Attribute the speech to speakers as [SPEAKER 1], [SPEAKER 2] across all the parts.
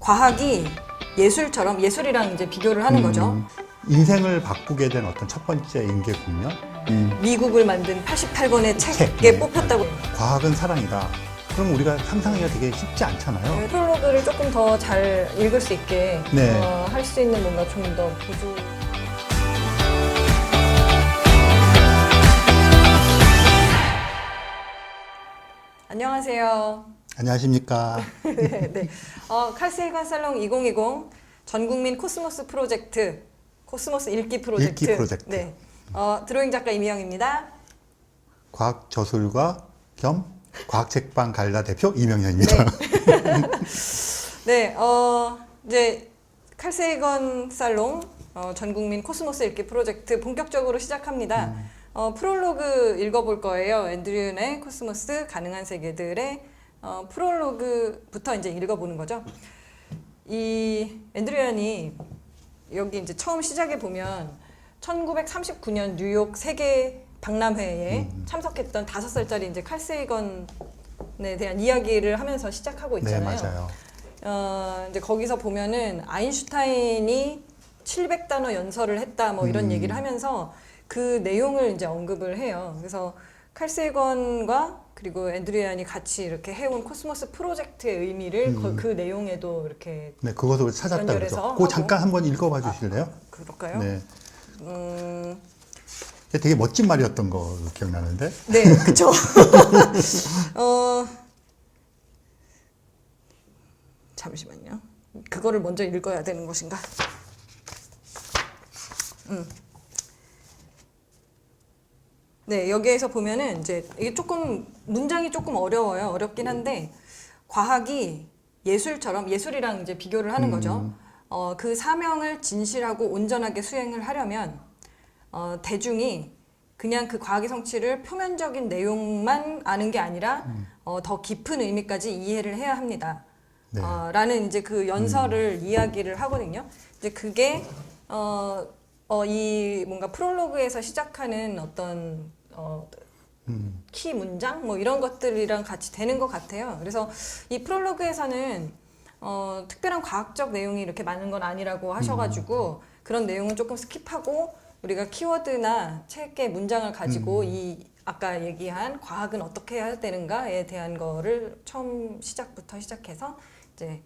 [SPEAKER 1] 과학이 예술처럼 예술이랑 이제 비교를 하는 거죠.
[SPEAKER 2] 인생을 바꾸게 된 어떤 첫 번째 인계 국면.
[SPEAKER 1] 미국을 만든 88권의 책에
[SPEAKER 2] 네.
[SPEAKER 1] 뽑혔다고.
[SPEAKER 2] 과학은 사랑이다. 그럼 우리가 상상하기가 되게 쉽지 않잖아요.
[SPEAKER 1] 프롤로그를 조금 더 잘 읽을 수 있게
[SPEAKER 2] 네.
[SPEAKER 1] 할 수 있는 뭔가 좀 더 보조. 안녕하세요.
[SPEAKER 2] 안녕하십니까.
[SPEAKER 1] 네. 칼세이건 살롱 2020 전국민 코스모스 프로젝트, 코스모스 읽기 프로젝트.
[SPEAKER 2] 읽기 프로젝트.
[SPEAKER 1] 네. 드로잉 작가 이미영입니다.
[SPEAKER 2] 과학 저술가 겸 과학 책방 갈라 대표 이명현입니다.
[SPEAKER 1] 네. 이제 칼세이건 살롱 전국민 코스모스 읽기 프로젝트 본격적으로 시작합니다. 프롤로그 읽어볼 거예요. 앤드류의 코스모스 가능한 세계들의 프롤로그부터 이제 읽어보는 거죠. 이 앤드류안이 여기 이제 처음 시작해 보면 1939년 뉴욕 세계 박람회에 참석했던 5살짜리 이제 칼세이건에 대한 이야기를 하면서 시작하고 있잖아요.
[SPEAKER 2] 네, 맞아요.
[SPEAKER 1] 이제 거기서 보면은 아인슈타인이 700단어 연설을 했다 뭐 이런 얘기를 하면서 그 내용을 이제 언급을 해요. 그래서 칼세이건과 그리고 앤드류안이 같이 이렇게 해온 코스모스 프로젝트의 의미를 그 내용에도 이렇게
[SPEAKER 2] 네, 그것을 찾았다
[SPEAKER 1] 연결해서
[SPEAKER 2] 그러죠.
[SPEAKER 1] 하고.
[SPEAKER 2] 그거 잠깐 한번 읽어봐 주실래요?
[SPEAKER 1] 그럴까요?
[SPEAKER 2] 네. 되게 멋진 말이었던 거 기억나는데.
[SPEAKER 1] 네, 그쵸. 잠시만요. 그거를 먼저 읽어야 되는 것인가? 네, 여기에서 보면은 이제 이게 조금 문장이 조금 어려워요. 어렵긴 한데 과학이 예술처럼 예술이랑 이제 비교를 하는 거죠. 그 사명을 진실하고 온전하게 수행을 하려면 대중이 그냥 그 과학의 성취를 표면적인 내용만 아는 게 아니라 더 깊은 의미까지 이해를 해야 합니다.
[SPEAKER 2] 네.
[SPEAKER 1] 라는 이제 그 연설을 이야기를 하거든요. 이제 그게 이 뭔가 프롤로그에서 시작하는 어떤 키 문장 뭐 이런 것들이랑 같이 되는 것 같아요. 그래서 이 프롤로그에서는 특별한 과학적 내용이 이렇게 많은 건 아니라고 하셔가지고 그런 내용은 조금 스킵하고 우리가 키워드나 책의 문장을 가지고 이 아까 얘기한 과학은 어떻게 해야 되는가에 대한 거를 처음 시작부터 시작해서 이제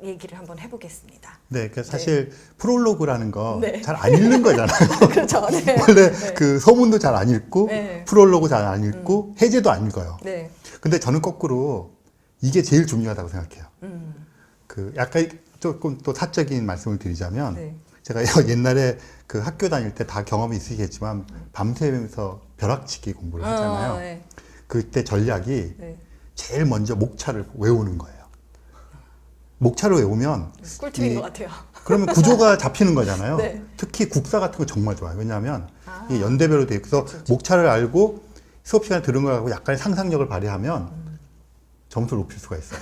[SPEAKER 1] 얘기를 한번 해보겠습니다.
[SPEAKER 2] 네, 그 사실 프롤로그라는 거
[SPEAKER 1] 네.
[SPEAKER 2] 잘 안 읽는 거잖아요.
[SPEAKER 1] 그렇죠. 네.
[SPEAKER 2] 원래
[SPEAKER 1] 네.
[SPEAKER 2] 그 서문도 잘 안 읽고
[SPEAKER 1] 네.
[SPEAKER 2] 프롤로그 잘 안 읽고 해제도 안 읽어요.
[SPEAKER 1] 네.
[SPEAKER 2] 근데 저는 거꾸로 이게 제일 중요하다고 생각해요. 그 약간 조금 또 사적인 말씀을 드리자면
[SPEAKER 1] 네.
[SPEAKER 2] 제가 옛날에 그 학교 다닐 때 다 경험이 있으시겠지만 밤새면서 벼락치기 공부를 하잖아요.
[SPEAKER 1] 네.
[SPEAKER 2] 그때 전략이
[SPEAKER 1] 네.
[SPEAKER 2] 제일 먼저 목차를 외우는 거예요. 목차를 외우면
[SPEAKER 1] 꿀팁인
[SPEAKER 2] 이-
[SPEAKER 1] 것 같아요.
[SPEAKER 2] 그러면 구조가 잡히는 거잖아요.
[SPEAKER 1] 네.
[SPEAKER 2] 특히 국사 같은 거 정말 좋아요. 왜냐하면 이게 연대별로 돼 있어서 목차를 알고 수업 시간에 들은 거 갖고 약간의 상상력을 발휘하면 점수를 높일 수가 있어요.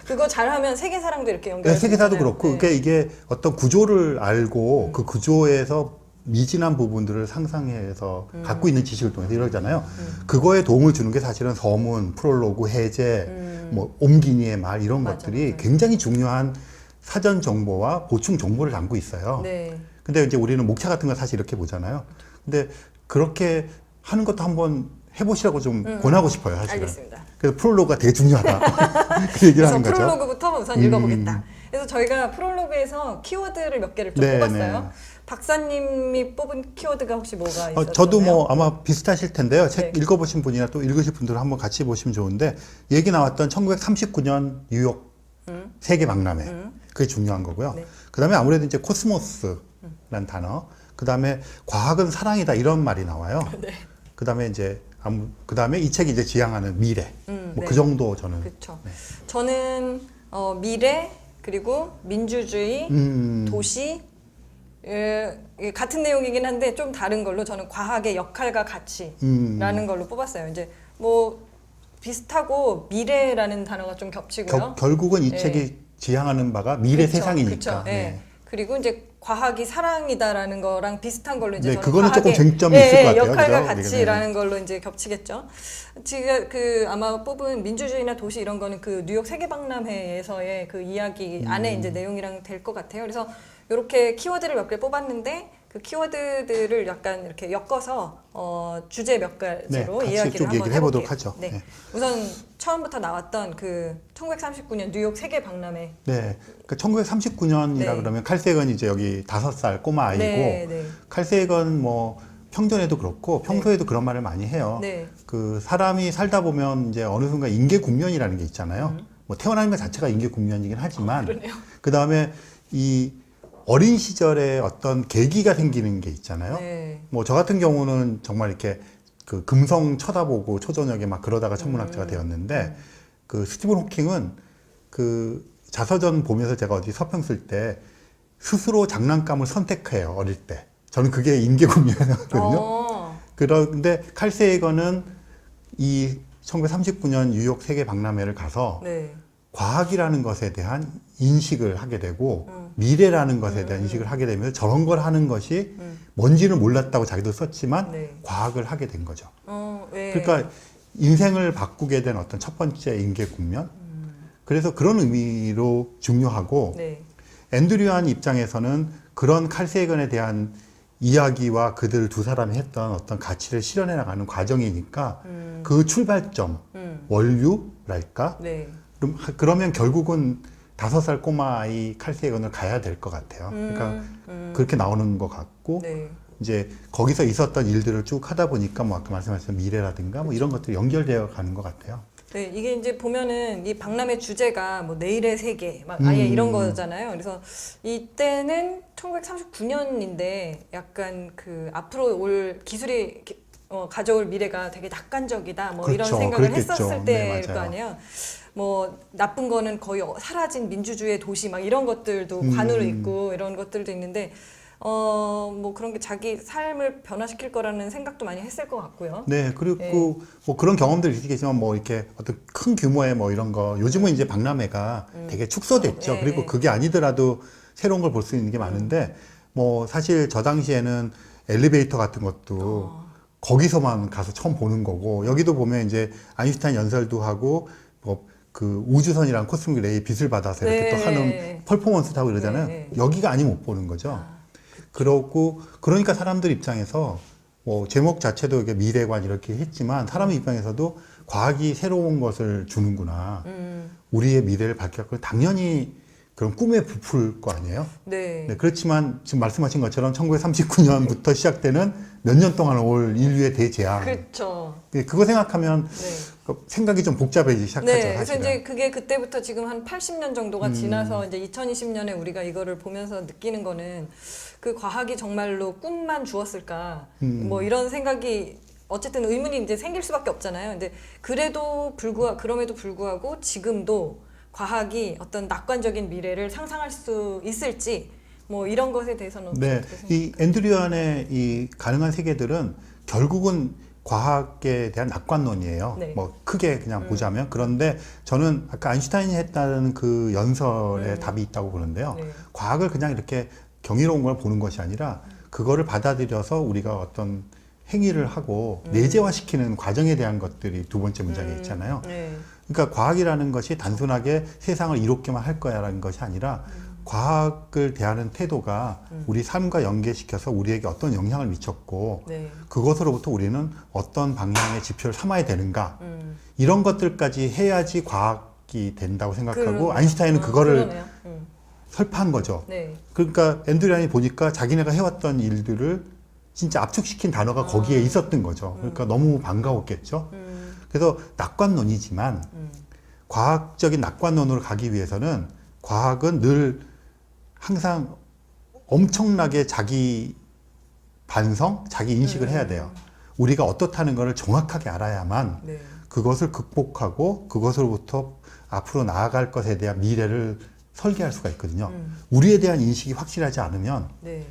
[SPEAKER 1] 그거 잘하면 세계사랑도 이렇게 연결.
[SPEAKER 2] 네, 세계사도 그렇고, 그러니까 이게 어떤 구조를 알고 그 구조에서 미진한 부분들을 상상해서 갖고 있는 지식을 통해서 이러잖아요. 그거에 도움을 주는 게 사실은 서문, 프롤로그, 해제, 뭐 옴기니의 말 이런
[SPEAKER 1] 맞아,
[SPEAKER 2] 것들이
[SPEAKER 1] 맞아.
[SPEAKER 2] 굉장히 중요한 사전 정보와 보충 정보를 담고 있어요.
[SPEAKER 1] 네.
[SPEAKER 2] 근데 이제 우리는 목차 같은 걸 사실 이렇게 보잖아요. 근데 그렇게 하는 것도 한번 해보시라고 좀 권하고 싶어요, 사실은.
[SPEAKER 1] 알겠습니다.
[SPEAKER 2] 그래서 프롤로그가 되게 중요하다. 그 얘기를
[SPEAKER 1] 그래서
[SPEAKER 2] 하는 거죠.
[SPEAKER 1] 프롤로그부터 우선 읽어보겠다. 그래서 저희가 프롤로그에서 키워드를 몇 개를 좀
[SPEAKER 2] 네,
[SPEAKER 1] 뽑았어요.
[SPEAKER 2] 네.
[SPEAKER 1] 박사님이 뽑은 키워드가 혹시 뭐가 있었나요?
[SPEAKER 2] 저도 뭐 아마 비슷하실 텐데요. 책
[SPEAKER 1] 네.
[SPEAKER 2] 읽어보신 분이나 또 읽으실 분들은 한번 같이 보시면 좋은데, 얘기 나왔던 1939년 뉴욕 세계 박람회. 그게 중요한 거고요.
[SPEAKER 1] 네.
[SPEAKER 2] 그 다음에 아무래도 이제 코스모스라는 단어, 그 다음에 과학은 사랑이다 이런 말이 나와요.
[SPEAKER 1] 네.
[SPEAKER 2] 그 다음에 이제 그 다음에 이 책이 이제 지향하는 미래. 뭐
[SPEAKER 1] 네.
[SPEAKER 2] 그 정도 저는.
[SPEAKER 1] 그렇죠. 저는 미래 그리고 민주주의, 도시 같은 내용이긴 한데 좀 다른 걸로 저는 과학의 역할과 가치라는 걸로 뽑았어요. 이제 뭐 비슷하고 미래라는 단어가 좀 겹치고요.
[SPEAKER 2] 결국은 이
[SPEAKER 1] 네.
[SPEAKER 2] 책이 지향하는 바가 미래
[SPEAKER 1] 그쵸,
[SPEAKER 2] 세상이니까.
[SPEAKER 1] 그쵸. 네.
[SPEAKER 2] 네.
[SPEAKER 1] 그리고 이제 과학이 사랑이다라는 거랑 비슷한 걸로 이제
[SPEAKER 2] 네,
[SPEAKER 1] 저는
[SPEAKER 2] 그거는 조금
[SPEAKER 1] 과학의,
[SPEAKER 2] 쟁점이 있을 것 같아요.
[SPEAKER 1] 역할과
[SPEAKER 2] 그죠?
[SPEAKER 1] 가치라는 걸로 이제 겹치겠죠. 지금 그 아마 뽑은 민주주의나 도시 이런 거는 그 뉴욕 세계박람회에서의 그 이야기 안에 이제 내용이랑 될 것 같아요. 그래서 이렇게 키워드를 몇 개 뽑았는데 그 키워드들을 약간 이렇게 엮어서 주제 몇 가지로
[SPEAKER 2] 같이
[SPEAKER 1] 이야기를
[SPEAKER 2] 쭉
[SPEAKER 1] 한번
[SPEAKER 2] 얘기를 해보도록
[SPEAKER 1] 해볼게요.
[SPEAKER 2] 하죠.
[SPEAKER 1] 네.
[SPEAKER 2] 네.
[SPEAKER 1] 우선 처음부터 나왔던 그 1939년 뉴욕 세계박람회.
[SPEAKER 2] 네. 그러니까 1939년이라
[SPEAKER 1] 네.
[SPEAKER 2] 그러면 칼색은 이제 여기 5살 꼬마 아이고
[SPEAKER 1] 네, 네.
[SPEAKER 2] 칼색은 뭐 평전에도 그렇고 평소에도 그런 말을 많이 해요.
[SPEAKER 1] 네.
[SPEAKER 2] 그 사람이 살다 보면 이제 어느 순간 인계 국면이라는 게 있잖아요. 뭐 태어나는 것 자체가 인계 국면이긴 하지만 그 다음에 이 어린 시절에 어떤 계기가 생기는 게 있잖아요.
[SPEAKER 1] 네.
[SPEAKER 2] 뭐 저 같은 경우는 정말 이렇게 그 금성 쳐다보고 초저녁에 막 그러다가 천문학자가 되었는데 그 스티븐 호킹은 그 자서전 보면서 제가 어디 서평 쓸 때 스스로 장난감을 선택해요, 어릴 때. 저는 그게 인계국면이거든요. 그런데 칼 세이건은 이 1939년 뉴욕 세계 박람회를 가서
[SPEAKER 1] 네.
[SPEAKER 2] 과학이라는 것에 대한 인식을 하게 되고 미래라는 것에 대한 인식을 하게 되면서 저런 걸 하는 것이 뭔지는 몰랐다고 자기도 썼지만
[SPEAKER 1] 네.
[SPEAKER 2] 과학을 하게 된 거죠.
[SPEAKER 1] 네.
[SPEAKER 2] 그러니까 인생을 바꾸게 된 어떤 첫 번째 인계 국면. 그래서 그런 의미로 중요하고
[SPEAKER 1] 네.
[SPEAKER 2] 앤드류안 입장에서는 그런 칼 세이건에 대한 이야기와 그들 두 사람이 했던 어떤 가치를 실현해 나가는 과정이니까 그 출발점, 원류랄까?
[SPEAKER 1] 네.
[SPEAKER 2] 그러면 결국은 5살 꼬마아이 칼 세이건을 가야 될 것 같아요. 그러니까 그렇게 나오는 것 같고
[SPEAKER 1] 네.
[SPEAKER 2] 이제 거기서 있었던 일들을 쭉 하다 보니까 뭐 아까 말씀하신 미래라든가 뭐 이런 것들이 연결되어 가는 것 같아요.
[SPEAKER 1] 네, 이게 이제 보면은 이 박람회 주제가 뭐 내일의 세계, 막 아예 이런 거잖아요. 그래서 이때는 1939년인데 약간 그 앞으로 올 기술이 가져올 미래가 되게 낙관적이다, 뭐
[SPEAKER 2] 그렇죠.
[SPEAKER 1] 이런 생각을
[SPEAKER 2] 그랬겠죠.
[SPEAKER 1] 했었을
[SPEAKER 2] 네,
[SPEAKER 1] 때일 거
[SPEAKER 2] 맞아요.
[SPEAKER 1] 아니에요. 뭐 나쁜 거는 거의 사라진 민주주의 도시 막 이런 것들도 관으로 있고 이런 것들도 있는데 뭐 그런 게 자기 삶을 변화시킬 거라는 생각도 많이 했을 것 같고요.
[SPEAKER 2] 네, 그리고
[SPEAKER 1] 네.
[SPEAKER 2] 뭐 그런 경험들이 있겠지만 뭐 이렇게 어떤 큰 규모의 뭐 이런 거 요즘은 이제 박람회가 되게 축소됐죠.
[SPEAKER 1] 네,
[SPEAKER 2] 그리고
[SPEAKER 1] 네.
[SPEAKER 2] 그게 아니더라도 새로운 걸 볼 수 있는 게 많은데 뭐 사실 저 당시에는 엘리베이터 같은 것도 거기서만 가서 처음 보는 거고 여기도 보면 이제 아인슈타인 연설도 하고 뭐 그 우주선이랑 코스믹 레이 빛을 받아서 이렇게
[SPEAKER 1] 네.
[SPEAKER 2] 또 하는 퍼포먼스도 하고 이러잖아요.
[SPEAKER 1] 네.
[SPEAKER 2] 여기가 아니면 못 보는 거죠. 그렇고 그러니까 사람들 입장에서 뭐 제목 자체도 이게 미래관 이렇게 했지만 사람의 입장에서도 과학이 새로운 것을 주는구나. 우리의 미래를 밝혔고 당연히 그런 꿈에 부풀 거 아니에요.
[SPEAKER 1] 네.
[SPEAKER 2] 네, 그렇지만 지금 말씀하신 것처럼 1939년부터 시작되는 몇 년 동안 올 인류의 대재앙.
[SPEAKER 1] 그렇죠.
[SPEAKER 2] 네, 그거 생각하면
[SPEAKER 1] 네.
[SPEAKER 2] 생각이 좀 복잡해지기 시작하죠.
[SPEAKER 1] 네, 그래서
[SPEAKER 2] 사실은.
[SPEAKER 1] 이제 그게 그때부터 지금 한 80년 정도가 지나서 이제 2020년에 우리가 이거를 보면서 느끼는 거는 그 과학이 정말로 꿈만 주었을까 뭐 이런 생각이 어쨌든 의문이 이제 생길 수밖에 없잖아요. 근데 그럼에도 불구하고 지금도 과학이 어떤 낙관적인 미래를 상상할 수 있을지 뭐 이런 것에 대해서는 혹시
[SPEAKER 2] 네,
[SPEAKER 1] 어떻게 생각하세요?
[SPEAKER 2] 이 앤드류안의 이 가능한 세계들은 결국은 과학에 대한 낙관론이에요.
[SPEAKER 1] 네.
[SPEAKER 2] 뭐 크게 그냥 보자면 그런데 저는 아까 아인슈타인이 했다는 그 연설에 답이 있다고 보는데요.
[SPEAKER 1] 네.
[SPEAKER 2] 과학을 그냥 이렇게 경이로운 걸 보는 것이 아니라 그거를 받아들여서 우리가 어떤 행위를 하고 내재화시키는 과정에 대한 것들이 두 번째 문장에 있잖아요.
[SPEAKER 1] 네.
[SPEAKER 2] 그러니까 과학이라는 것이 단순하게 세상을 이롭게만 할 거야라는 것이 아니라 과학을 대하는 태도가 우리 삶과 연계시켜서 우리에게 어떤 영향을 미쳤고
[SPEAKER 1] 네.
[SPEAKER 2] 그것으로부터 우리는 어떤 방향의 지표를 삼아야 되는가 이런 것들까지 해야지 과학이 된다고 생각하고
[SPEAKER 1] 그러네요.
[SPEAKER 2] 아인슈타인은 그거를
[SPEAKER 1] 그러네요.
[SPEAKER 2] 설파한 거죠.
[SPEAKER 1] 네.
[SPEAKER 2] 그러니까 앤드류안이 보니까 자기네가 해왔던 일들을 진짜 압축시킨 단어가 거기에 있었던 거죠. 그러니까 너무 반가웠겠죠. 그래서 낙관론이지만 과학적인 낙관론으로 가기 위해서는 과학은 늘 항상 엄청나게 자기 반성, 자기 인식을 해야 돼요. 우리가 어떻다는 것을 정확하게 알아야만
[SPEAKER 1] 네.
[SPEAKER 2] 그것을 극복하고 그것으로부터 앞으로 나아갈 것에 대한 미래를 설계할 수가 있거든요. 우리에 대한 인식이 확실하지 않으면
[SPEAKER 1] 네.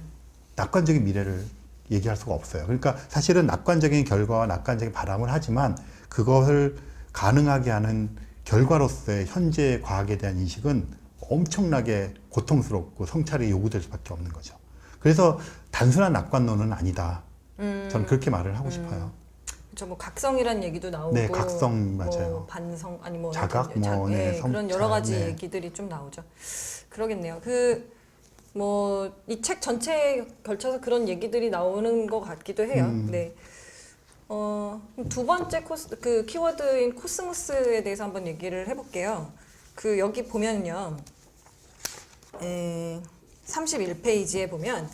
[SPEAKER 2] 낙관적인 미래를 얘기할 수가 없어요. 그러니까 사실은 낙관적인 결과와 낙관적인 바람을 하지만 그것을 가능하게 하는 결과로서의 현재 과학에 대한 인식은 엄청나게 고통스럽고 성찰이 요구될 수밖에 없는 거죠. 그래서 단순한 낙관론은 아니다. 저는 그렇게 말을 하고 싶어요.
[SPEAKER 1] 그렇죠. 뭐 각성이란 얘기도 나오고,
[SPEAKER 2] 네, 각성 맞아요.
[SPEAKER 1] 뭐 반성 아니 뭐
[SPEAKER 2] 자각, 뭐, 네,
[SPEAKER 1] 그런 여러 가지
[SPEAKER 2] 네.
[SPEAKER 1] 얘기들이 좀 나오죠. 그러겠네요. 뭐 이 책 전체에 걸쳐서 그런 얘기들이 나오는 것 같기도 해요. 네. 두 번째 그 키워드인 코스모스에 대해서 한번 얘기를 해볼게요. 여기 보면요, 31페이지에 보면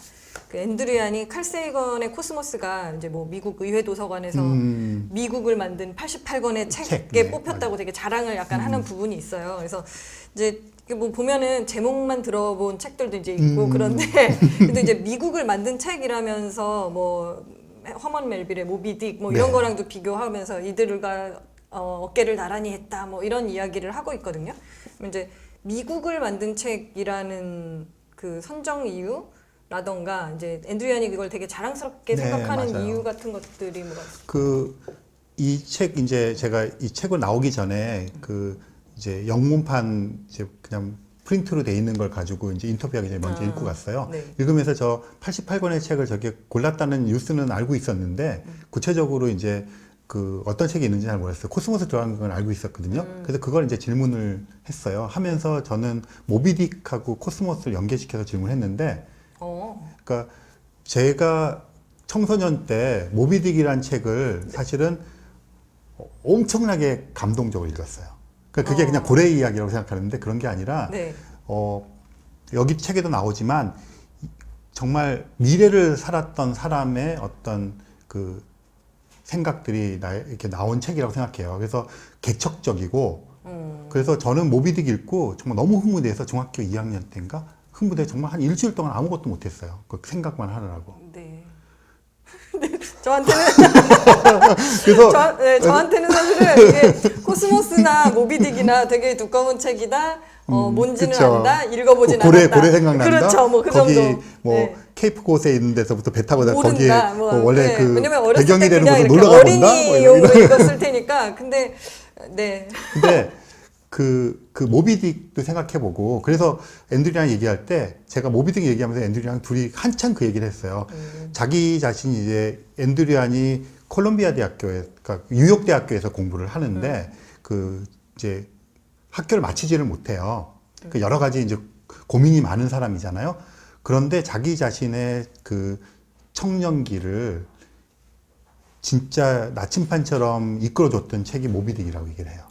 [SPEAKER 1] 그 앤드류안이 칼 세이건의 코스모스가 이제 뭐 미국 의회 도서관에서 미국을 만든 88권의 책에
[SPEAKER 2] 네,
[SPEAKER 1] 뽑혔다고
[SPEAKER 2] 맞아요.
[SPEAKER 1] 되게 자랑을 약간 하는 부분이 있어요. 그래서 이제 이게 뭐 보면은 제목만 들어본 책들도 이제 있고 그런데 근데 이제 미국을 만든 책이라면서 뭐 허먼 멜빌의 모비딕 뭐 이런
[SPEAKER 2] 네.
[SPEAKER 1] 거랑도 비교하면서 이들과 어깨를 나란히 했다 뭐 이런 이야기를 하고 있거든요. 이제 미국을 만든 책이라는 그 선정 이유라던가 이제 앤드류안이 그걸 되게 자랑스럽게
[SPEAKER 2] 네,
[SPEAKER 1] 생각하는
[SPEAKER 2] 맞아요.
[SPEAKER 1] 이유 같은 것들이 뭐가 있어요?
[SPEAKER 2] 이 책 이제 제가 이 책을 나오기 전에 이제 영문판 이제 그냥 프린트로 돼 있는 걸 가지고 이제 인터뷰하기 전에 먼저 읽고 갔어요.
[SPEAKER 1] 네.
[SPEAKER 2] 읽으면서 저 88권의 책을 저렇게 골랐다는 뉴스는 알고 있었는데 구체적으로 이제 어떤 책이 있는지 잘 몰랐어요. 코스모스 들어간 건 알고 있었거든요. 그래서 그걸 이제 질문을 했어요. 하면서 저는 모비딕하고 코스모스를 연계시켜서 질문했는데, 그러니까 제가 청소년 때 모비딕이라는 책을 사실은 엄청나게 감동적으로 읽었어요. 그러니까 그게 그냥 고래 이야기라고 생각하는데 그런 게 아니라
[SPEAKER 1] 네.
[SPEAKER 2] 여기 책에도 나오지만 정말 미래를 살았던 사람의 어떤 그 생각들이 이렇게 나온 책이라고 생각해요. 그래서 개척적이고 그래서 저는 모비딕 읽고 정말 너무 흥분돼서 중학교 2학년 때인가 흥분돼 정말 한 일주일 동안 아무것도 못했어요. 그 생각만 하느라고.
[SPEAKER 1] 네. 네, 저한테는
[SPEAKER 2] 그래서
[SPEAKER 1] 저한테는 사실은 이게 코스모스나 모비딕이나 되게 두꺼운 책이다. 뭔지는
[SPEAKER 2] 그쵸.
[SPEAKER 1] 안다. 읽어보진
[SPEAKER 2] 고래
[SPEAKER 1] 않았다.
[SPEAKER 2] 생각난다.
[SPEAKER 1] 그렇죠, 뭐 그
[SPEAKER 2] 거기
[SPEAKER 1] 정도.
[SPEAKER 2] 뭐
[SPEAKER 1] 네.
[SPEAKER 2] 케이프 곳에 있는 데서부터 배 타고 거기에
[SPEAKER 1] 모른다. 뭐,
[SPEAKER 2] 원래
[SPEAKER 1] 네.
[SPEAKER 2] 그
[SPEAKER 1] 왜냐면 어렸을
[SPEAKER 2] 배경이
[SPEAKER 1] 때
[SPEAKER 2] 되는
[SPEAKER 1] 그냥
[SPEAKER 2] 곳을
[SPEAKER 1] 이렇게
[SPEAKER 2] 놀러 가본다. 뭐
[SPEAKER 1] 어린이용으로 읽었을 테니까. 근데 네.
[SPEAKER 2] 근데 그 모비딕도 생각해보고 그래서 앤드류랑 얘기할 때 제가 모비딕 얘기하면서 앤드류랑 둘이 한참 그 얘기를 했어요. 자기 자신이 이제 앤드류안이 콜롬비아 대학교에 그러니까 뉴욕 대학교에서 공부를 하는데 이제 학교를 마치지를 못해요. 그 여러 가지 이제 고민이 많은 사람이잖아요. 그런데 자기 자신의 그 청년기를 진짜 나침판처럼 이끌어줬던 책이 모비딕이라고 얘기를 해요.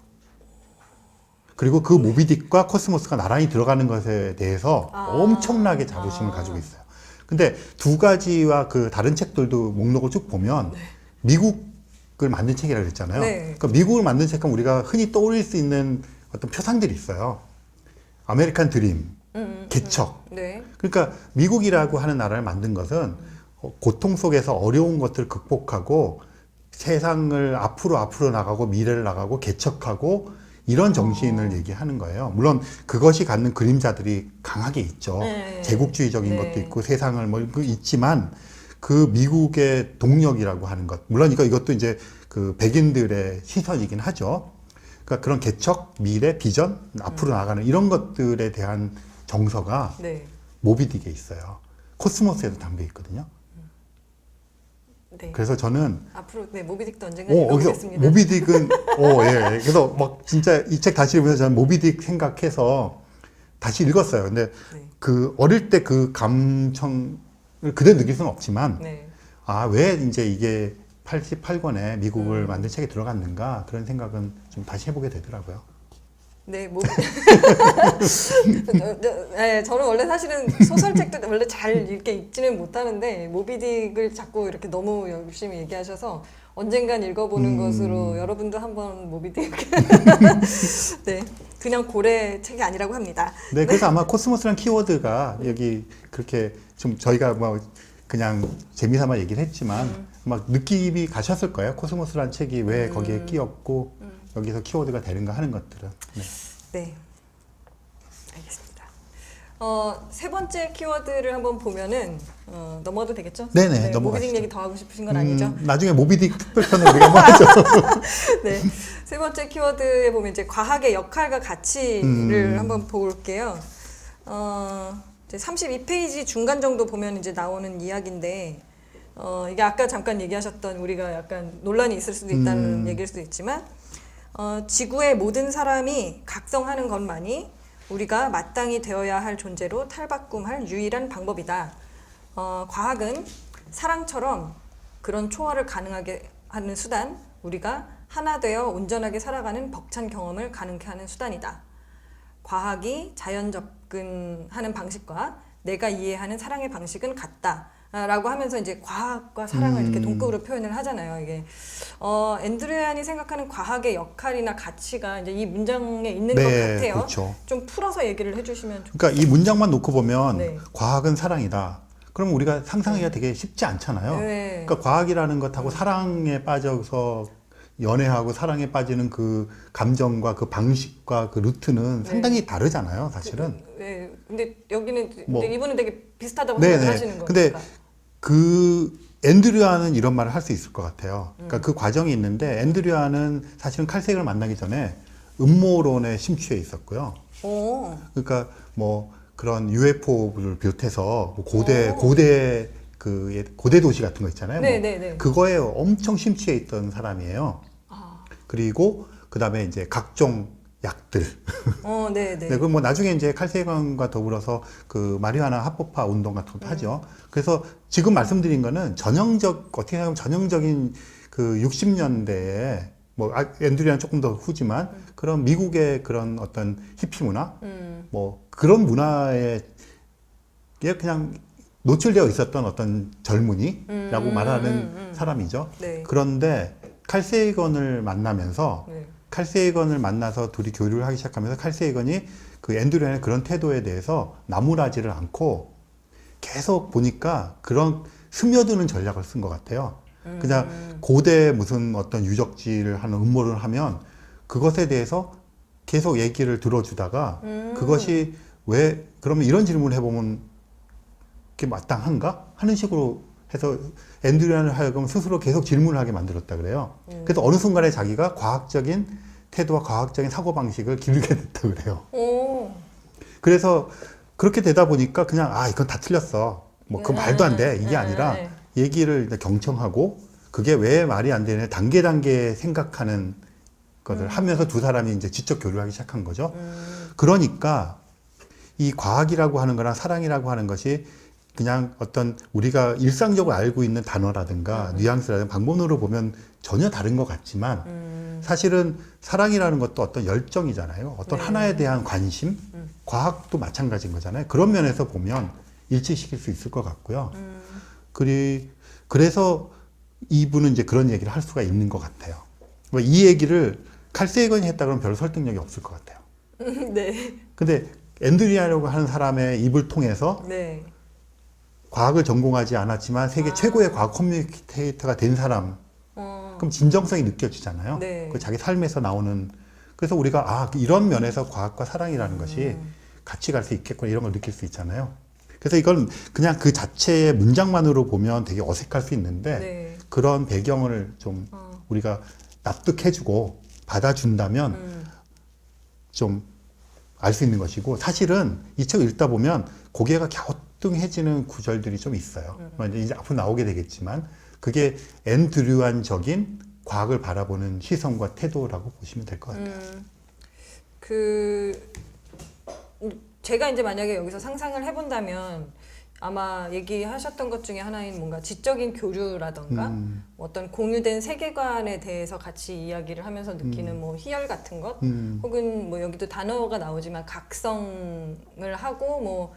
[SPEAKER 2] 그리고 그 모비딕과 코스모스가 나란히 들어가는 것에 대해서 엄청나게 자부심을 가지고 있어요. 근데 두 가지와 그 다른 책들도 목록을 쭉 보면 미국을 만든 책이라고 그랬잖아요.
[SPEAKER 1] 네.
[SPEAKER 2] 그러니까 미국을 만든 책은 우리가 흔히 떠올릴 수 있는 어떤 표상들이 있어요. 아메리칸 드림, 개척.
[SPEAKER 1] 네.
[SPEAKER 2] 그러니까 미국이라고 하는 나라를 만든 것은 고통 속에서 어려운 것들을 극복하고 세상을 앞으로 나가고 미래를 나가고 개척하고 이런 정신을 얘기하는 거예요. 물론 그것이 갖는 그림자들이 강하게 있죠.
[SPEAKER 1] 네.
[SPEAKER 2] 제국주의적인
[SPEAKER 1] 네.
[SPEAKER 2] 것도 있고 세상을 뭐 있지만 그 미국의 동력이라고 하는 것. 물론 이것도 이제 그 백인들의 시선이긴 하죠. 그러니까 그런 개척, 미래, 비전, 앞으로 나가는 이런 것들에 대한 정서가
[SPEAKER 1] 네.
[SPEAKER 2] 모비딕에 있어요. 코스모스에도 담겨 있거든요.
[SPEAKER 1] 네.
[SPEAKER 2] 그래서 저는
[SPEAKER 1] 앞으로 네 모비딕도 언젠가
[SPEAKER 2] 그래서
[SPEAKER 1] 읽어보겠습니다.
[SPEAKER 2] 모비딕은 예. 그래서 막 진짜 이 책 다시 읽으면서 저는 모비딕 생각해서 다시 읽었어요. 근데
[SPEAKER 1] 네.
[SPEAKER 2] 그 어릴 때 그 감청을 그대로 느낄 수는 없지만
[SPEAKER 1] 네.
[SPEAKER 2] 왜 이제 이게 88권에 미국을 만든 책에 들어갔는가 그런 생각은 좀 다시 해보게 되더라고요.
[SPEAKER 1] 네, 네, 저는 원래 사실은 소설책도 원래 잘 이렇게 읽지는 못하는데 모비딕을 자꾸 이렇게 너무 열심히 얘기하셔서 언젠간 읽어보는 것으로 여러분도 한번 모비딕 네, 그냥 고래 책이 아니라고 합니다.
[SPEAKER 2] 네, 그래서 아마 코스모스란 키워드가 여기 그렇게 좀 저희가 뭐 그냥 재미삼아 얘기를 했지만 막 느낌이 가셨을 거예요. 코스모스란 책이 왜 거기에 끼었고 여기서 키워드가 되는가 하는 것들은. 네.
[SPEAKER 1] 네, 알겠습니다. 세 번째 키워드를 한번 보면은 넘어가도 되겠죠?
[SPEAKER 2] 네네,
[SPEAKER 1] 네,
[SPEAKER 2] 넘어가시죠.
[SPEAKER 1] 모비딕 얘기 더 하고 싶으신 건 아니죠?
[SPEAKER 2] 나중에 모비딕 특별편을 우리가 한번 하죠.
[SPEAKER 1] 네, 세 번째 키워드에 보면 이제 과학의 역할과 가치를 한번 볼게요. 이제 32페이지 중간 정도 보면 이제 나오는 이야기인데 이게 아까 잠깐 얘기하셨던 우리가 약간 논란이 있을 수도 있다는 얘기일 수도 있지만 지구의 모든 사람이 각성하는 것만이 우리가 마땅히 되어야 할 존재로 탈바꿈할 유일한 방법이다. 과학은 사랑처럼 그런 초월을 가능하게 하는 수단, 우리가 하나 되어 온전하게 살아가는 벅찬 경험을 가능케 하는 수단이다. 과학이 자연 접근하는 방식과 내가 이해하는 사랑의 방식은 같다. 라고 하면서 이제 과학과 사랑을 이렇게 동급으로 표현을 하잖아요. 이게 앤드류안이 생각하는 과학의 역할이나 가치가 이제 이 문장에 있는 것 같아요.
[SPEAKER 2] 그렇죠.
[SPEAKER 1] 좀 풀어서 얘기를 해주시면 좋겠어요.
[SPEAKER 2] 그러니까 이 문장만 놓고 보면
[SPEAKER 1] 네.
[SPEAKER 2] 과학은 사랑이다. 그럼 우리가 상상하기가 되게 쉽지 않잖아요.
[SPEAKER 1] 네.
[SPEAKER 2] 그러니까 과학이라는 것하고 사랑에 빠져서 연애하고 사랑에 빠지는 그 감정과 그 방식과 그 루트는 상당히 다르잖아요, 사실은.
[SPEAKER 1] 네. 근데 여기는
[SPEAKER 2] 뭐,
[SPEAKER 1] 근데 이분은 되게 비슷하다고
[SPEAKER 2] 네네.
[SPEAKER 1] 생각하시는 거니까.
[SPEAKER 2] 근데 그 앤드류안은 이런 말을 할 수 있을 것 같아요. 그러니까 그 과정이 있는데 앤드류안은 사실은 칼색을 만나기 전에 음모론에 심취해 있었고요.
[SPEAKER 1] 오.
[SPEAKER 2] 그러니까 뭐 그런 UFO를 비롯해서 뭐 고대 도시 같은 거 있잖아요. 뭐
[SPEAKER 1] 네네네.
[SPEAKER 2] 그거에 엄청 심취해 있던 사람이에요. 그리고 그다음에 이제 각종 약들.
[SPEAKER 1] 네네.
[SPEAKER 2] 네, 그럼 뭐 나중에 이제 칼세이건과 더불어서 그 마리화나 합법화 운동 같은 것도 하죠. 그래서 지금 말씀드린 거는 어떻게 보면 전형적인 그 60년대에 뭐 앤드류안 조금 더 후지만 그런 미국의 그런 어떤 히피 문화, 뭐 그런 문화에 그냥 노출되어 있었던 어떤 젊은이라고 말하는 사람이죠.
[SPEAKER 1] 네.
[SPEAKER 2] 그런데 칼세이건을 만나면서
[SPEAKER 1] 네.
[SPEAKER 2] 칼세이건을 만나서 둘이 교류를 하기 시작하면서 칼세이건이 그 앤드류안의 그런 태도에 대해서 나무라지를 않고 계속 보니까 그런 스며드는 전략을 쓴 것 같아요. 그냥 고대 무슨 어떤 유적지를 하는 음모를 하면 그것에 대해서 계속 얘기를 들어주다가 그것이 왜 그러면 이런 질문을 해보면 그게 마땅한가 하는 식으로 해서 앤드류안을 하여금 스스로 계속 질문을 하게 만들었다 그래요. 그래서 어느 순간에 자기가 과학적인 태도와 과학적인 사고방식을 기르게 됐다 그래요.
[SPEAKER 1] 오.
[SPEAKER 2] 그래서 그렇게 되다 보니까 그냥 이건 다 틀렸어. 뭐 그건 말도 안 돼. 이게 아니라 얘기를 경청하고 그게 왜 말이 안 되냐 단계 생각하는 것을 하면서 두 사람이 이제 지적 교류하기 시작한 거죠. 그러니까 이 과학이라고 하는 거랑 사랑이라고 하는 것이 그냥 어떤 우리가 일상적으로 알고 있는 단어라든가 뉘앙스라든가 방법론으로 보면 전혀 다른 것 같지만 사실은 사랑이라는 것도 어떤 열정이잖아요. 어떤 하나에 대한 관심, 과학도 마찬가지인 거잖아요. 그런 면에서 보면 일치시킬 수 있을 것 같고요. 그래서 이분은 이제 그런 얘기를 할 수가 있는 것 같아요. 이 얘기를 칼세이건이 했다 그러면 별로 설득력이 없을 것 같아요.
[SPEAKER 1] 네.
[SPEAKER 2] 근데 앤드류안이라고 하는 사람의 입을 통해서
[SPEAKER 1] 네.
[SPEAKER 2] 과학을 전공하지 않았지만 세계 최고의 과학 커뮤니케이터가 된 사람, 그럼 진정성이 느껴지잖아요.
[SPEAKER 1] 네.
[SPEAKER 2] 그 자기 삶에서 나오는. 그래서 우리가 이런 면에서 과학과 사랑이라는 것이 같이 갈 수 있겠구나 이런 걸 느낄 수 있잖아요. 그래서 이건 그냥 그 자체의 문장만으로 보면 되게 어색할 수 있는데
[SPEAKER 1] 네.
[SPEAKER 2] 그런 배경을 좀 우리가 납득해주고 받아준다면 좀 알 수 있는 것이고 사실은 이 책 읽다 보면 고개가 갸우뚱해지는 구절들이 좀 있어요. 이제 앞으로 나오게 되겠지만 그게 앤드류안적인 과학을 바라보는 시선과 태도라고 보시면 될 것 같아요.
[SPEAKER 1] 제가 이제 만약에 여기서 상상을 해본다면 아마 얘기하셨던 것 중에 하나인 뭔가 지적인 교류라던가 어떤 공유된 세계관에 대해서 같이 이야기를 하면서 느끼는 뭐 희열 같은 것 혹은 뭐 여기도 단어가 나오지만 각성을 하고 뭐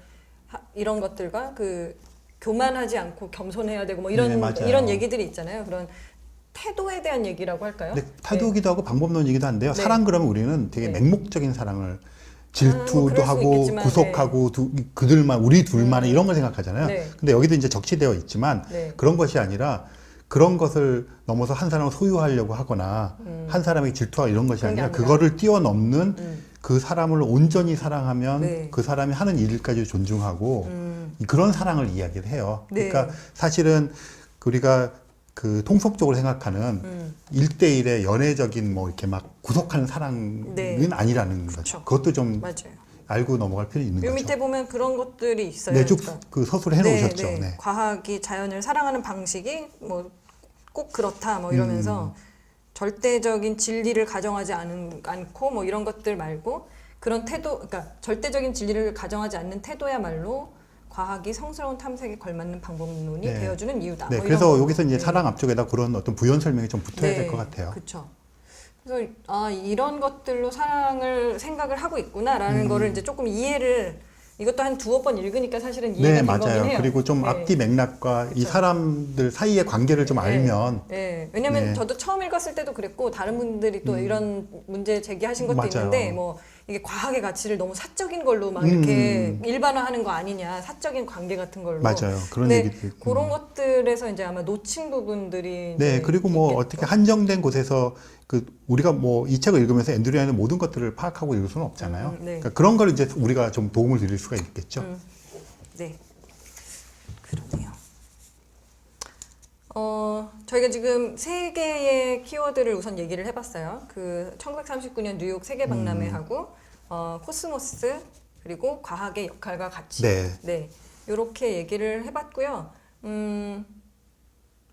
[SPEAKER 1] 이런 것들과 그 교만하지 않고 겸손해야 되고 뭐 이런
[SPEAKER 2] 네, 맞아요.
[SPEAKER 1] 이런 얘기들이 있잖아요. 그런 태도에 대한 얘기라고 할까요?
[SPEAKER 2] 근데 태도기도 하고 방법론이기도 한데요.
[SPEAKER 1] 네.
[SPEAKER 2] 사랑 그러면 우리는 되게
[SPEAKER 1] 네.
[SPEAKER 2] 맹목적인 사랑을 질투도
[SPEAKER 1] 그럴 수
[SPEAKER 2] 하고
[SPEAKER 1] 있겠지만,
[SPEAKER 2] 구속하고 그들만 우리 둘만 이런 걸 생각하잖아요.
[SPEAKER 1] 네.
[SPEAKER 2] 근데 여기도 이제 적시되어 있지만
[SPEAKER 1] 네.
[SPEAKER 2] 그런 것이 아니라 그런 것을 넘어서 한 사람을 소유하려고 하거나 한 사람에게 질투하고 이런 것이
[SPEAKER 1] 그런 게
[SPEAKER 2] 아니라
[SPEAKER 1] 아니라.
[SPEAKER 2] 그거를 뛰어넘는 그 사람을 온전히 사랑하면
[SPEAKER 1] 네.
[SPEAKER 2] 그 사람이 하는 일까지 존중하고 그런 사랑을 이야기를 해요.
[SPEAKER 1] 네.
[SPEAKER 2] 그러니까 사실은 우리가 그 통속적으로 생각하는 1대1의 연애적인 뭐 이렇게 막 구속하는 사랑은
[SPEAKER 1] 네.
[SPEAKER 2] 아니라는
[SPEAKER 1] 그쵸.
[SPEAKER 2] 거죠. 그것도 좀
[SPEAKER 1] 맞아요.
[SPEAKER 2] 알고 넘어갈 필요는 있는
[SPEAKER 1] 요
[SPEAKER 2] 거죠.
[SPEAKER 1] 밑에 보면 그런 것들이 있어요.
[SPEAKER 2] 네, 쭉
[SPEAKER 1] 그러니까
[SPEAKER 2] 그 서술을 해놓으셨죠.
[SPEAKER 1] 네, 네.
[SPEAKER 2] 네.
[SPEAKER 1] 과학이 자연을 사랑하는 방식이 뭐 꼭 그렇다 뭐 이러면서 절대적인 진리를 가정하지 않고 뭐 이런 것들 말고 그런 태도, 그러니까 절대적인 진리를 가정하지 않는 태도야말로 과학이 성스러운 탐색에 걸맞는 방법론이
[SPEAKER 2] 네.
[SPEAKER 1] 되어주는 이유다.
[SPEAKER 2] 네,
[SPEAKER 1] 뭐
[SPEAKER 2] 그래서
[SPEAKER 1] 이런 거.
[SPEAKER 2] 여기서 이제
[SPEAKER 1] 네.
[SPEAKER 2] 사랑 앞쪽에다 그런 어떤 부연 설명이 좀 붙어야 될 것 같아요.
[SPEAKER 1] 그렇죠. 그래서 이런 것들로 사랑을 생각을 하고 있구나라는 거를 이제 조금 이해를 이것도 한 두어 번 읽으니까 사실은 이해가
[SPEAKER 2] 네,
[SPEAKER 1] 된
[SPEAKER 2] 맞아요.
[SPEAKER 1] 거긴 해요.
[SPEAKER 2] 그리고 좀
[SPEAKER 1] 네.
[SPEAKER 2] 앞뒤 맥락과 이
[SPEAKER 1] 그렇죠.
[SPEAKER 2] 사람들 사이의 관계를 좀 알면
[SPEAKER 1] 네. 왜냐면
[SPEAKER 2] 네.
[SPEAKER 1] 저도 처음 읽었을 때도 그랬고 다른 분들이 또 이런 문제 제기하신 것도
[SPEAKER 2] 맞아요.
[SPEAKER 1] 있는데 뭐 이게 과학의 가치를 너무 사적인 걸로 막 이렇게 일반화하는 거 아니냐, 사적인 관계 같은 걸로.
[SPEAKER 2] 맞아요. 그런
[SPEAKER 1] 근데
[SPEAKER 2] 얘기도 있고.
[SPEAKER 1] 그런 것들에서 이제 아마 놓친 부분들이
[SPEAKER 2] 네,
[SPEAKER 1] 이제
[SPEAKER 2] 그리고 뭐
[SPEAKER 1] 있겠죠.
[SPEAKER 2] 어떻게 한정된 곳에서 그 우리가 뭐 이 책을 읽으면서 앤드류야는 모든 것들을 파악하고 읽을 수는 없잖아요.
[SPEAKER 1] 네.
[SPEAKER 2] 그러니까 그런 걸 이제 우리가 좀 도움을 드릴 수가 있겠죠.
[SPEAKER 1] 네, 그러네요. 저희가 지금 세 개의 키워드를 우선 얘기를 해봤어요. 그 1939년 뉴욕 세계 박람회하고 코스모스 그리고 과학의 역할과 가치.
[SPEAKER 2] 네.
[SPEAKER 1] 이렇게 얘기를 해봤고요.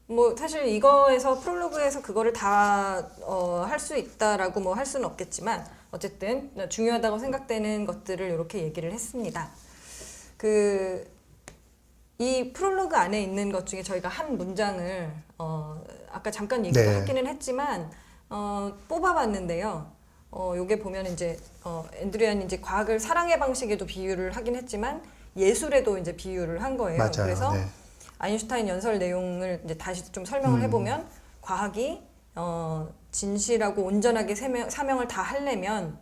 [SPEAKER 1] 뭐 사실 이거에서 프롤로그에서 그거를 다 할 수 있다라고 뭐 할 수는 없겠지만 어쨌든 중요하다고 생각되는 것들을 이렇게 얘기를 했습니다. 이 프롤로그 안에 있는 것 중에 저희가 한 문장을 아까 잠깐 얘기도
[SPEAKER 2] 네.
[SPEAKER 1] 하기는 했지만 뽑아봤는데요. 요게 보면 이제 앤드류안이 이제 과학을 사랑의 방식에도 비유를 하긴 했지만 예술에도 이제 비유를 한 거예요.
[SPEAKER 2] 맞아요.
[SPEAKER 1] 그래서
[SPEAKER 2] 네.
[SPEAKER 1] 아인슈타인 연설 내용을 이제 다시 좀 설명을 해보면 과학이 진실하고 온전하게 사명을 다 하려면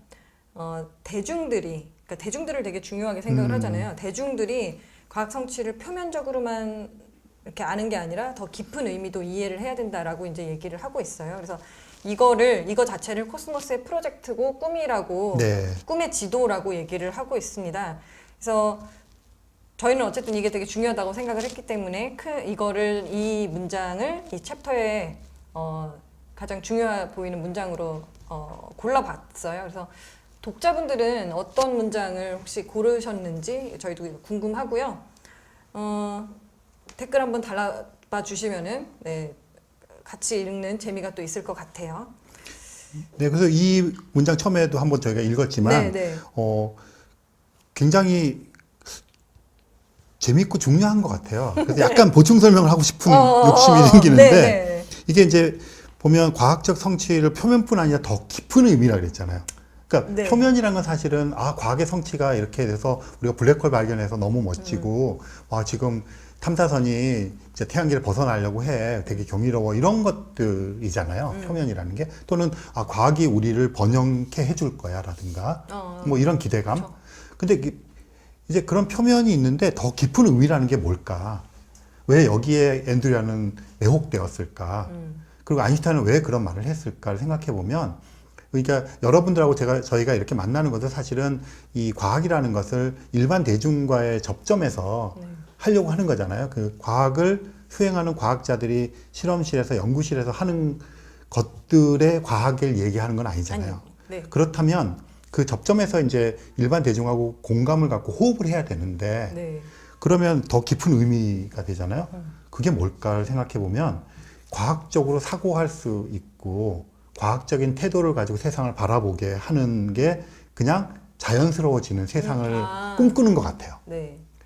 [SPEAKER 1] 그러니까 대중들을 되게 중요하게 생각을 하잖아요. 대중들이 과학 성취를 표면적으로만 이렇게 아는 게 아니라 더 깊은 의미도 이해를 해야 된다라고 이제 얘기를 하고 있어요. 그래서 이거 자체를 코스모스의 프로젝트고 꿈이라고
[SPEAKER 2] 네.
[SPEAKER 1] 꿈의 지도라고 얘기를 하고 있습니다. 그래서 저희는 어쨌든 이게 되게 중요하다고 생각을 했기 때문에 이 문장을 이 챕터에 가장 중요해 보이는 문장으로 골라봤어요. 그래서 독자분들은 어떤 문장을 혹시 고르셨는지 저희도 궁금하고요. 댓글 한번 달아봐 주시면은 같이 읽는 재미가 또 있을 것 같아요.
[SPEAKER 2] 네, 그래서 이 문장 처음에도 한번 저희가 읽었지만 굉장히 재밌고 중요한 것 같아요. 그래서 약간 보충 설명을 하고 싶은 욕심이 생기는데 이게 이제 보면 과학적 성취를 표면뿐 아니라 더 깊은 의미라 그랬잖아요. 그러니까 표면이라는 건 사실은 과학의 성취가 이렇게 돼서 우리가 블랙홀 발견해서 너무 멋지고 와 지금 탐사선이 이제 태양계를 벗어나려고 해 되게 경이로워 이런 것들이잖아요. 표면이라는 게 또는 과학이 우리를 번영케 해줄 거야라든가 뭐 이런 기대감.
[SPEAKER 1] 그렇죠.
[SPEAKER 2] 근데 이제 그런 표면이 있는데 더 깊은 의미라는 게 뭘까? 왜 여기에 앤드류야는 왜곡되었을까? 그리고 아인슈타인은 왜 그런 말을 했을까를 생각해 보면 그러니까 여러분들하고 저희가 이렇게 만나는 것은 사실은 이 과학이라는 것을 일반 대중과의 접점에서 하려고 하는 거잖아요. 그 과학을 수행하는 과학자들이 실험실에서 연구실에서 하는 것들의 과학을 얘기하는 건 아니잖아요. 그렇다면 그 접점에서 이제 일반 대중하고 공감을 갖고 호흡을 해야 되는데 그러면 더 깊은 의미가 되잖아요. 그게 뭘까를 생각해 보면 과학적으로 사고할 수 있고 과학적인 태도를 가지고 세상을 바라보게 하는 게 그냥 자연스러워지는 세상을 꿈꾸는 것 같아요.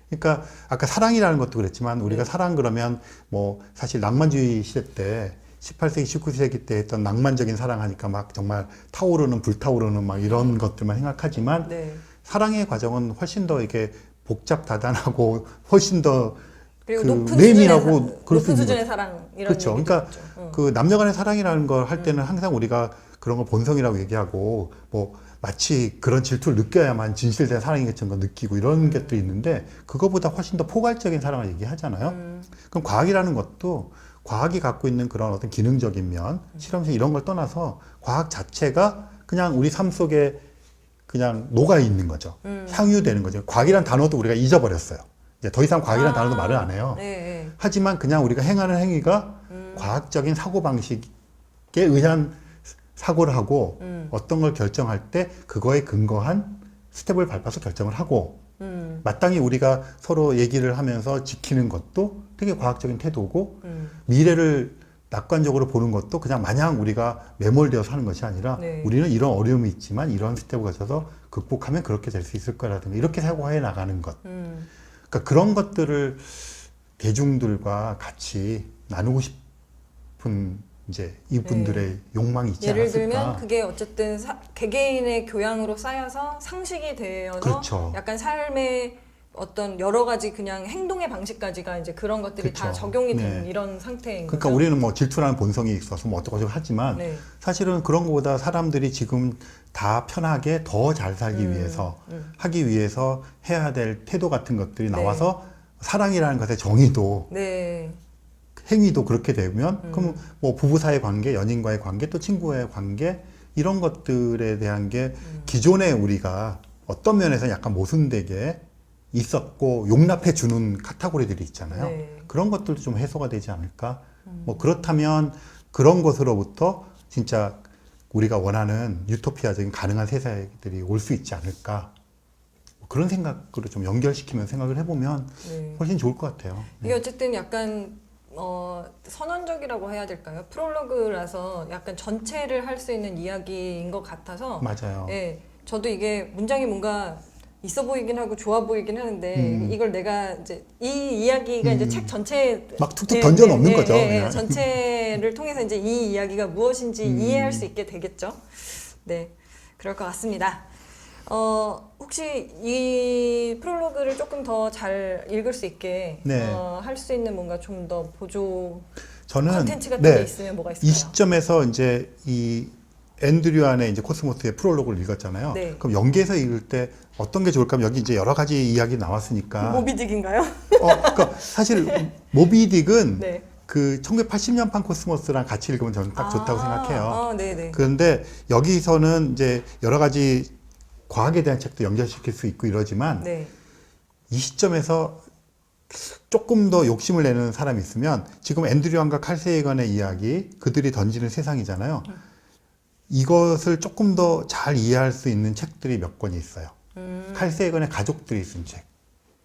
[SPEAKER 2] 그러니까 아까 사랑이라는 것도 그랬지만 우리가 사랑 그러면 뭐 사실 낭만주의 시대 때 18세기, 19세기 때 했던 낭만적인 사랑하니까 막 정말 불타오르는 막 이런 것들만 생각하지만 사랑의 과정은 훨씬 더 이게 복잡다단하고 훨씬 더
[SPEAKER 1] 그리고
[SPEAKER 2] 내밀하고
[SPEAKER 1] 높은 수준의 사랑 이런
[SPEAKER 2] 그렇죠. 그러니까 그 남녀간의 사랑이라는 걸 할 때는 항상 우리가 그런 걸 본성이라고 얘기하고 뭐 마치 그런 질투를 느껴야만 진실된 사랑이겠지만 걸 느끼고 이런 것들이 있는데 그거보다 훨씬 더 포괄적인 사랑을 얘기하잖아요. 그럼 과학이라는 것도 과학이 갖고 있는 그런 어떤 기능적인 면, 실험실 이런 걸 떠나서 과학 자체가 그냥 우리 삶 속에 그냥 녹아 있는 거죠. 향유되는 거죠. 과학이란 단어도 우리가 잊어버렸어요. 이제 더 이상 과학이란 단어도 말을 안 해요. 하지만 그냥 우리가 행하는 행위가 과학적인 사고방식에 의한 사고를 하고 어떤 걸 결정할 때 그거에 근거한 스텝을 밟아서 결정을 하고 마땅히 우리가 서로 얘기를 하면서 지키는 것도 되게 과학적인 태도고 미래를 낙관적으로 보는 것도 그냥 마냥 우리가 매몰되어서 하는 것이 아니라
[SPEAKER 1] 네.
[SPEAKER 2] 우리는 이런 어려움이 있지만 이런 스텝을 거쳐서 극복하면 그렇게 될 수 있을 거라든가 이렇게 사고해 나가는 것. 그러니까 그런 것들을 대중들과 같이 나누고 싶은 이제 이분들의 욕망이 있지
[SPEAKER 1] 예를
[SPEAKER 2] 않았을까.
[SPEAKER 1] 들면 그게 어쨌든 개개인의 교양으로 쌓여서 상식이 되어서
[SPEAKER 2] 그렇죠.
[SPEAKER 1] 약간 삶의 어떤 여러 가지 그냥 행동의 방식까지가 이제 그런 것들이 다
[SPEAKER 2] 그렇죠.
[SPEAKER 1] 적용이 된
[SPEAKER 2] 네.
[SPEAKER 1] 이런 상태인
[SPEAKER 2] 그러니까
[SPEAKER 1] 거죠.
[SPEAKER 2] 우리는 뭐 질투라는 본성이 있어서 뭐 어쩌고 하지만
[SPEAKER 1] 네.
[SPEAKER 2] 사실은 그런 것보다 사람들이 지금 다 편하게 더 잘 살기 위해서 하기 위해서 해야 될 태도 같은 것들이 나와서 사랑이라는 것의 정의도
[SPEAKER 1] 네.
[SPEAKER 2] 행위도 그렇게 되면 그럼 뭐 부부 사이 관계, 연인과의 관계, 또 친구와의 관계 이런 것들에 대한 게 기존에 우리가 어떤 면에서 약간 모순되게 있었고 용납해 주는 카테고리들이 있잖아요.
[SPEAKER 1] 네.
[SPEAKER 2] 그런 것들도 좀 해소가 되지 않을까? 뭐 그렇다면 그런 것으로부터 진짜 우리가 원하는 유토피아적인 가능한 세상들이 올 수 있지 않을까? 뭐 그런 생각으로 좀 연결시키면 생각을 해보면
[SPEAKER 1] 네.
[SPEAKER 2] 훨씬 좋을 것 같아요.
[SPEAKER 1] 이게 어쨌든 약간 선언적이라고 해야 될까요? 프롤로그라서 약간 전체를 할 수 있는 이야기인 것 같아서
[SPEAKER 2] 맞아요.
[SPEAKER 1] 예, 저도 이게 문장이 뭔가 있어 보이긴 하고 좋아 보이긴 하는데 이걸 내가 이제 이 이야기가 이제 책 전체에
[SPEAKER 2] 막 툭툭 던져 넣는 거죠.
[SPEAKER 1] 예,
[SPEAKER 2] 그냥.
[SPEAKER 1] 전체를 통해서 이제 이 이야기가 무엇인지 이해할 수 있게 되겠죠. 네, 그럴 것 같습니다. 혹시 이 프롤로그를 조금 더 잘 읽을 수 있게
[SPEAKER 2] 네.
[SPEAKER 1] 할 수 있는 뭔가 좀 더 보조
[SPEAKER 2] 저는
[SPEAKER 1] 컨텐츠 같은 게 있으면 뭐가 있을까요?
[SPEAKER 2] 이 시점에서 이제 이 앤드류 안의 이제 코스모스의 프롤로그를 읽었잖아요.
[SPEAKER 1] 네.
[SPEAKER 2] 그럼 연계해서 읽을 때 어떤 게 좋을까? 하면 여기 이제 여러 가지 이야기 나왔으니까.
[SPEAKER 1] 모비딕인가요?
[SPEAKER 2] 그러니까 사실 모비딕은
[SPEAKER 1] 네.
[SPEAKER 2] 그 1980년판 코스모스랑 같이 읽으면 저는 딱 좋다고 생각해요.
[SPEAKER 1] 네네.
[SPEAKER 2] 그런데 여기서는 이제 여러 가지 과학에 대한 책도 연결시킬 수 있고 이러지만
[SPEAKER 1] 네.
[SPEAKER 2] 이 시점에서 조금 더 욕심을 내는 사람이 있으면 지금 앤드류안과 칼 세이건의 이야기, 그들이 던지는 세상이잖아요. 이것을 조금 더 잘 이해할 수 있는 책들이 몇 권이 있어요. 칼 세이건의 가족들이 쓴 책.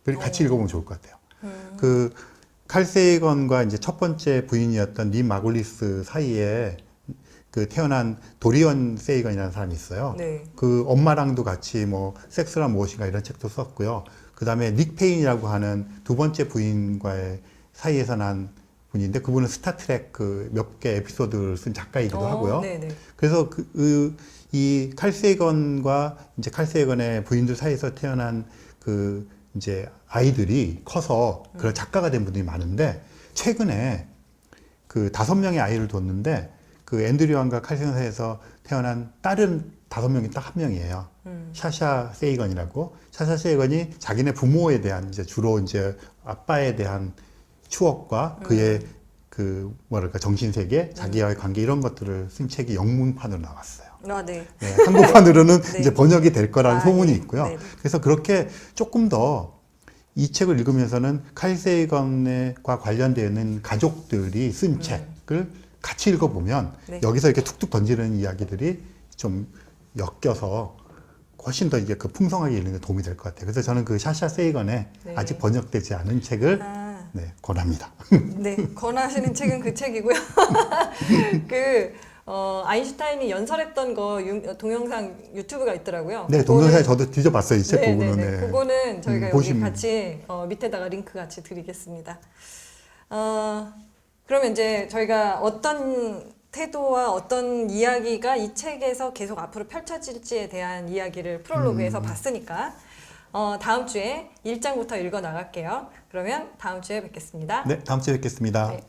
[SPEAKER 2] 그걸 같이 읽어보면 좋을 것 같아요. 그 칼 세이건과 이제 첫 번째 부인이었던 님 마굴리스 사이에 그 태어난 도리언 세이건이라는 사람이 있어요.
[SPEAKER 1] 네.
[SPEAKER 2] 그 엄마랑도 같이 뭐 섹스란 무엇인가 이런 책도 썼고요. 그 다음에 닉 페인이라고 하는 두 번째 부인과의 사이에서 난 분인데 그분은 스타트랙 그 몇 개 에피소드를 쓴 작가이기도 하고요.
[SPEAKER 1] 네네.
[SPEAKER 2] 그래서 이 칼 세이건과 이제 칼 세이건의 부인들 사이에서 태어난 그 이제 아이들이 커서 그런 작가가 된 분들이 많은데 최근에 그 5명의 아이를 뒀는데 그 앤드류안과 칼 세이건 사이에서 태어난 딸은 5명이 딱 한 명이에요. 샤샤 세이건이라고. 샤샤 세이건이 자기네 부모에 대한 이제 주로 이제 아빠에 대한 추억과 그의 그 뭐랄까 정신세계, 자기와의 관계 이런 것들을 쓴 책이 영문판으로 나왔어요.
[SPEAKER 1] 네.
[SPEAKER 2] 네, 한국판으로는
[SPEAKER 1] 네.
[SPEAKER 2] 이제 번역이 될 거라는 소문이
[SPEAKER 1] 예.
[SPEAKER 2] 있고요.
[SPEAKER 1] 네.
[SPEAKER 2] 그래서 그렇게 조금 더 이 책을 읽으면서는 칼 세이건과 관련되어 있는 가족들이 쓴 책을 같이 읽어보면
[SPEAKER 1] 네.
[SPEAKER 2] 여기서 이렇게 툭툭 던지는 이야기들이 좀 엮여서 훨씬 더 이게 그 풍성하게 읽는 데 도움이 될 것 같아요. 그래서 저는 그 샤샤 세이건의
[SPEAKER 1] 네.
[SPEAKER 2] 아직 번역되지 않은 책을 네, 권합니다.
[SPEAKER 1] 네, 권하시는 책은 그 책이고요. 아인슈타인이 연설했던 거 동영상 유튜브가 있더라고요.
[SPEAKER 2] 네, 동영상에 저도 뒤져봤어요. 이 책
[SPEAKER 1] 네,
[SPEAKER 2] 부분은.
[SPEAKER 1] 네, 네. 그거는 저희가 여기
[SPEAKER 2] 보시면.
[SPEAKER 1] 같이 밑에다가 링크 같이 드리겠습니다. 그러면 이제 저희가 어떤 태도와 어떤 이야기가 이 책에서 계속 앞으로 펼쳐질지에 대한 이야기를 프롤로그에서 봤으니까 다음 주에 1장부터 읽어 나갈게요. 그러면 다음 주에 뵙겠습니다.
[SPEAKER 2] 네, 다음 주에 뵙겠습니다.
[SPEAKER 1] 네.